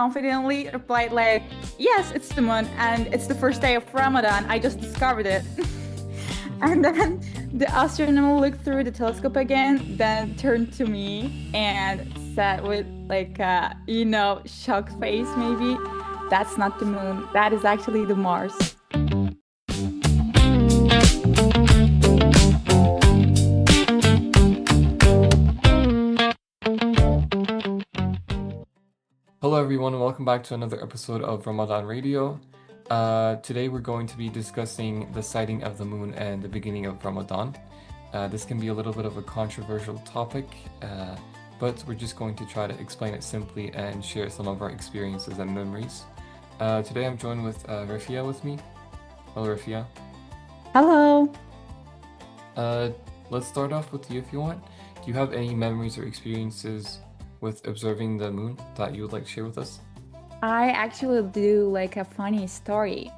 confidently replied like, yes, it's the moon and it's the first day of Ramadan. I just discovered it. And then the astronomer looked through the telescope again, then turned to me and said with like shocked face maybe, that's not the moon. That is actually the Mars. Hello everyone and welcome back to another episode of Ramadan Radio. Today we're going to be discussing the sighting of the moon and the beginning of Ramadan. This can be a little bit of a controversial topic, but we're just going to try to explain it simply and share some of our experiences and memories. Today I'm joined with Refia with me. Hello Refia. Hello. Let's start off with you if you want. Do you have any memories or experiences with observing the moon that you would like to share with us? I actually do like a funny story.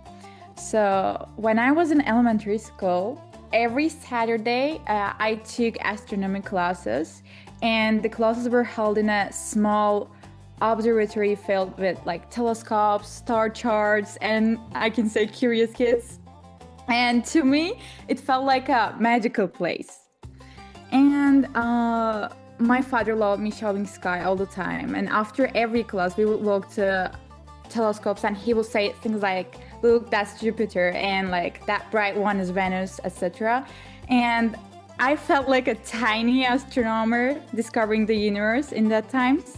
So when I was in elementary school, every Saturday I took astronomy classes, and the classes were held in a small observatory filled with like telescopes, star charts, and I can say curious kids. And to me, it felt like a magical place. And my father loved me showing sky all the time. And after every class, we would look to telescopes and he would say things like, look, that's Jupiter, and like that bright one is Venus, etc. And I felt like a tiny astronomer discovering the universe in that times.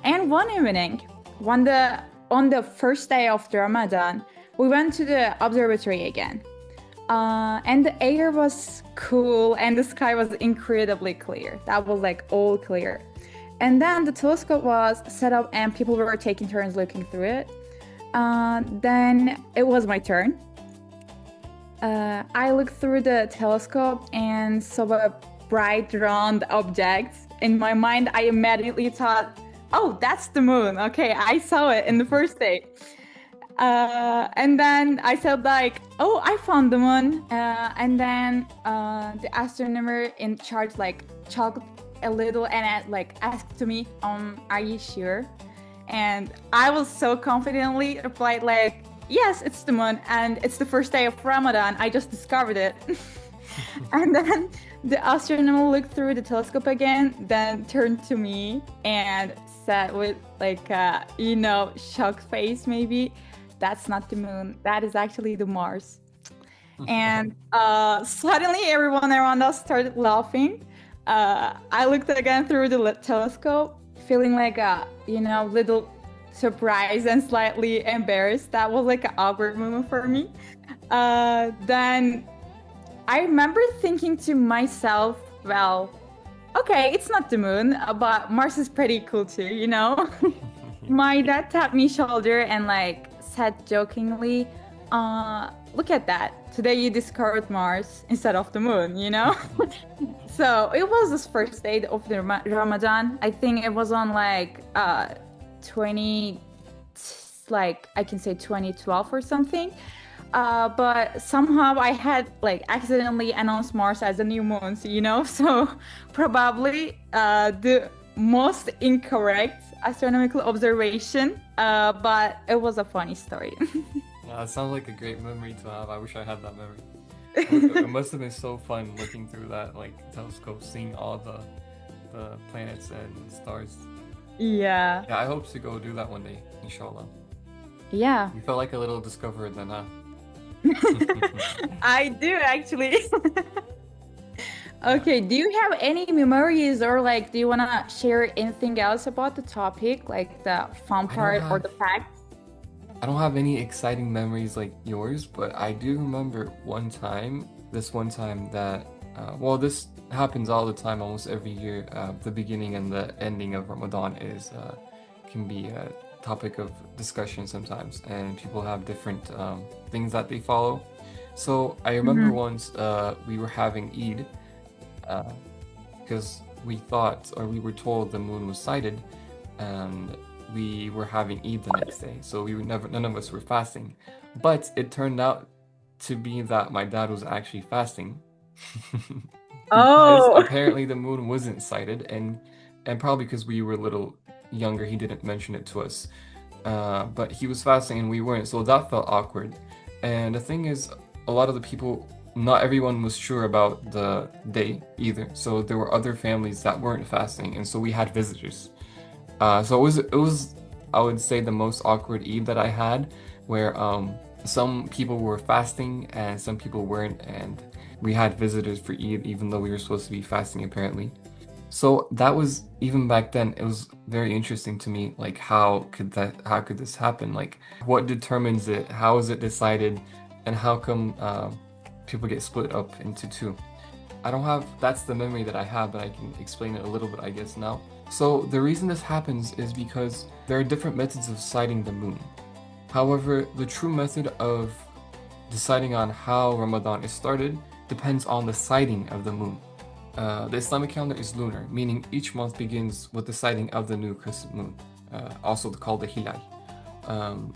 And one evening, on the first day of the Ramadan, we went to the observatory again. And the air was cool and the sky was incredibly clear. That was like all clear. And then the telescope was set up and people were taking turns looking through it. Then it was my turn. I looked through the telescope and saw a bright round object. In my mind, I immediately thought, oh, that's the moon. Okay, I saw it in the first day. And then I said like, oh, I found the moon. And then the astronomer in charge like chuckled a little and like asked to me, are you sure? And I was so confidently replied like, yes, it's the moon and it's the first day of Ramadan. I just discovered it. And then the astronomer looked through the telescope again, then turned to me and said with like shocked face maybe, that's not the moon. That is actually the Mars. And suddenly everyone around us started laughing. I looked again through the telescope, feeling like a, little surprised and slightly embarrassed. That was like an awkward moment for me. Then I remember thinking to myself, well, okay, it's not the moon, but Mars is pretty cool too, My dad tapped me shoulder and like said jokingly, look at that. Today you discovered Mars instead of the moon, So it was this first day of the Ramadan. I think it was on like 2012 or something. But somehow I had like accidentally announced Mars as a new moon, so probably the most incorrect astronomical observation, but it was a funny story. Yeah, it sounds like a great memory to have. I wish I had that memory. It must have been so fun looking through that like telescope, seeing all the planets and stars. Yeah, I hope to go do that one day, inshallah. Yeah. You felt like a little discoverer then, huh? I do actually. Okay, do you have any memories or like do you want to share anything else about the topic, like the fun part or the fact? I don't have any exciting memories like yours, but I do remember this one time that, this happens all the time, almost every year. The beginning and the ending of Ramadan can be a topic of discussion sometimes, and people have different things that they follow. So I remember once we were having Eid, because we were told the moon was sighted, and we were having Eid the next day, so none of us were fasting. But it turned out to be that my dad was actually fasting. Because apparently the moon wasn't sighted, and probably because we were a little younger, he didn't mention it to us. but he was fasting and we weren't, so that felt awkward. And the thing is, a lot of the people, not everyone was sure about the day either. So there were other families that weren't fasting, and so we had visitors. So it was I would say the most awkward Eid that I had, where some people were fasting and some people weren't, and we had visitors for Eid even though we were supposed to be fasting apparently. So that was even back then, it was very interesting to me, like how could this happen? Like what determines it? How is it decided? And how come people get split up into two? I don't have, that's the memory that I have, but I can explain it a little bit, I guess, now. So the reason this happens is because there are different methods of sighting the moon. However, the true method of deciding on how Ramadan is started depends on the sighting of the moon. The Islamic calendar is lunar, meaning each month begins with the sighting of the new crescent moon, also called the hilal. Um,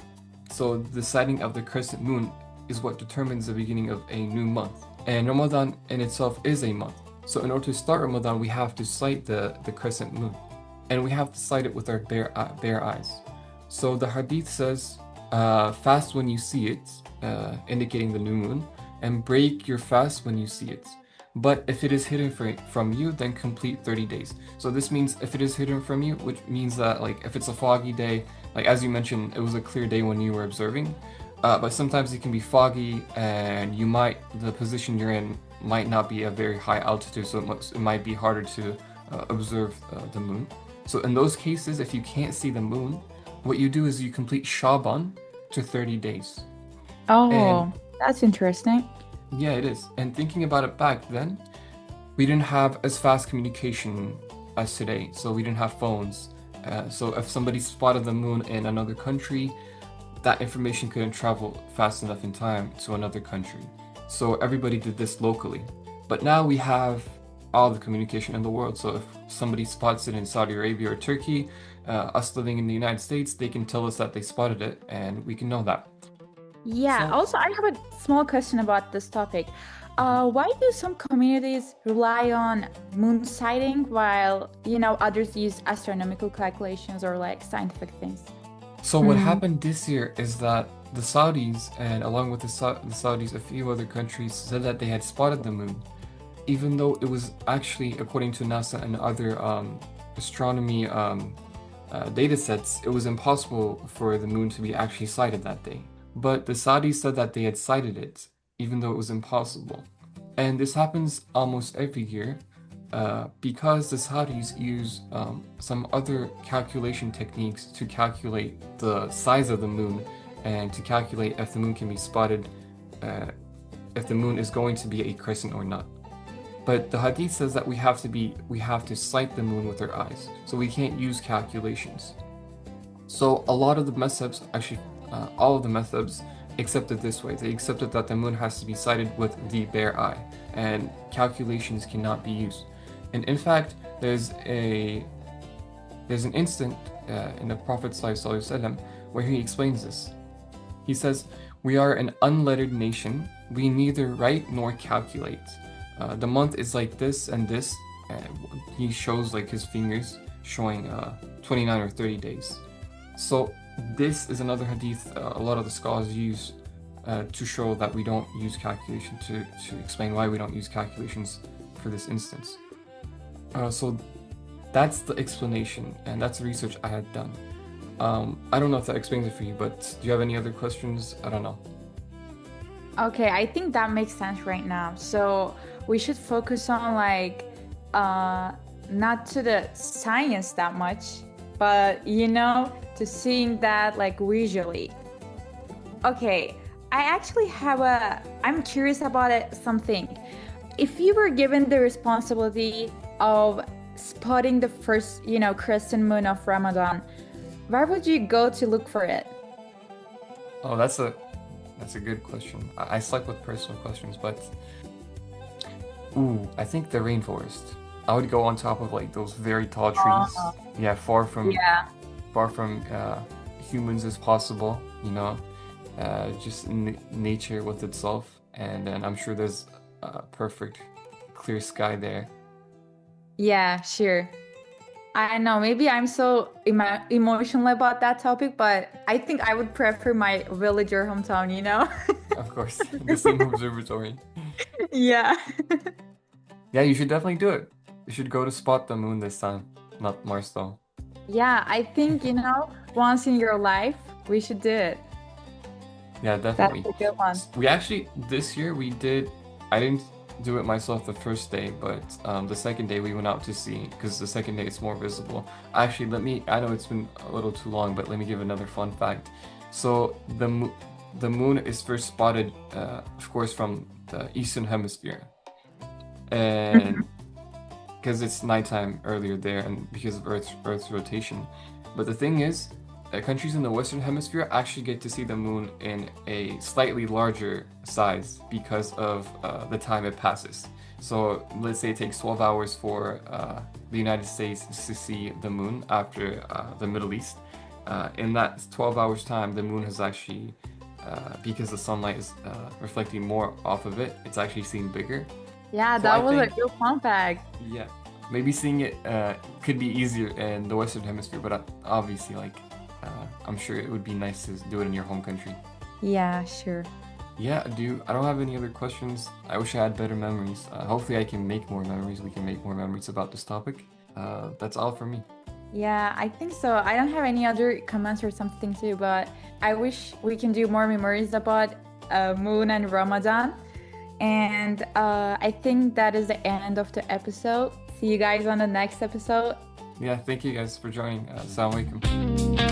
so the sighting of the crescent moon is what determines the beginning of a new month. And Ramadan in itself is a month. So in order to start Ramadan, we have to sight the crescent moon. And we have to sight it with our bare eyes. So the hadith says, fast when you see it, indicating the new moon, and break your fast when you see it. But if it is hidden from you, then complete 30 days. So this means if it is hidden from you, which means that like if it's a foggy day, like as you mentioned, it was a clear day when you were observing, but sometimes it can be foggy and the position you're in might not be a very high altitude, so it might be harder to observe the moon. So in those cases, if you can't see the moon, what you do is you complete Shaban to 30 days. And Oh, that's interesting. yeah, it is. And thinking about it back then, we didn't have as fast communication as today. So we didn't have phones. So if somebody spotted the moon in another country, that information couldn't travel fast enough in time to another country. So everybody did this locally. But now we have all the communication in the world. So if somebody spots it in Saudi Arabia or Turkey, us living in the United States, they can tell us that they spotted it and we can know that. Yeah, So also, I have a small question about this topic. Why do some communities rely on moon sighting while, others use astronomical calculations or like scientific things? So what Mm. happened this year is that the Saudis, and along with the Saudis, a few other countries said that they had spotted the moon, even though it was actually, according to NASA and other astronomy data sets, it was impossible for the moon to be actually sighted that day. But the Saudis said that they had sighted it, even though it was impossible. And this happens almost every year because the Saudis use some other calculation techniques to calculate the size of the moon and to calculate if the moon can be spotted, if the moon is going to be a crescent or not. But the hadith says that we have to sight the moon with our eyes, so we can't use calculations. So a lot of the madhabs, actually all of the madhabs, accept it this way. They accepted that the moon has to be sighted with the bare eye, and calculations cannot be used. And in fact, there's an instant in the Prophet ﷺ where he explains this. He says, "We are an unlettered nation. We neither write nor calculate. The month is like this and this." He shows like his fingers showing 29 or 30 days. So this is another hadith a lot of the scholars use to show that we don't use calculation, to explain why we don't use calculations for this instance. So that's the explanation, and that's the research I had done. I don't know if that explains it for you, but do you have any other questions? I don't know. Okay, I think that makes sense right now. So we should focus on like not to the science that much, but to seeing that like visually. Okay, I'm curious about something. If you were given the responsibility of spotting the first, crescent moon of Ramadan, where would you go to look for it? Oh, that's a good question. I suck with personal questions, but I think the rainforest. I would go on top of like those very tall trees. Oh, Yeah, yeah. far from humans as possible. Just nature with itself, and then I'm sure there's a perfect clear sky there. Yeah, sure. I know, maybe I'm so emotional about that topic, but I think I would prefer my village or hometown, you know? Of course, the same observatory. Yeah. Yeah, you should definitely do it. You should go to spot the moon this time, not Mars though. Yeah, I think, once in your life, we should do it. Yeah, That's definitely. a good one. We actually, this year we did, I didn't do it myself the first day, but the second day we went out to see, because the second day it's more visible. Actually, I know it's been a little too long, but let me give another fun fact. So the moon is first spotted, of course, from the eastern hemisphere. And because it's nighttime earlier there and because of Earth's rotation. But the thing is, countries in the Western Hemisphere actually get to see the moon in a slightly larger size because of the time it passes. So let's say it takes 12 hours for the United States to see the moon after the Middle East. In that 12 hours time, the moon has actually, because the sunlight is reflecting more off of it, it's actually seen bigger. Yeah, So that I was a think, good fun fact. yeah, maybe seeing it could be easier in the Western Hemisphere, but obviously, I'm sure it would be nice to do it in your home country. Yeah, sure. Yeah, I don't have any other questions. I wish I had better memories. Hopefully, I can make more memories. We can make more memories about this topic. That's all for me. Yeah, I think so. I don't have any other comments or something too, but I wish we can do more memories about Moon and Ramadan. And I think that is the end of the episode. See you guys on the next episode. Yeah, thank you guys for joining. Assalamu alaikum.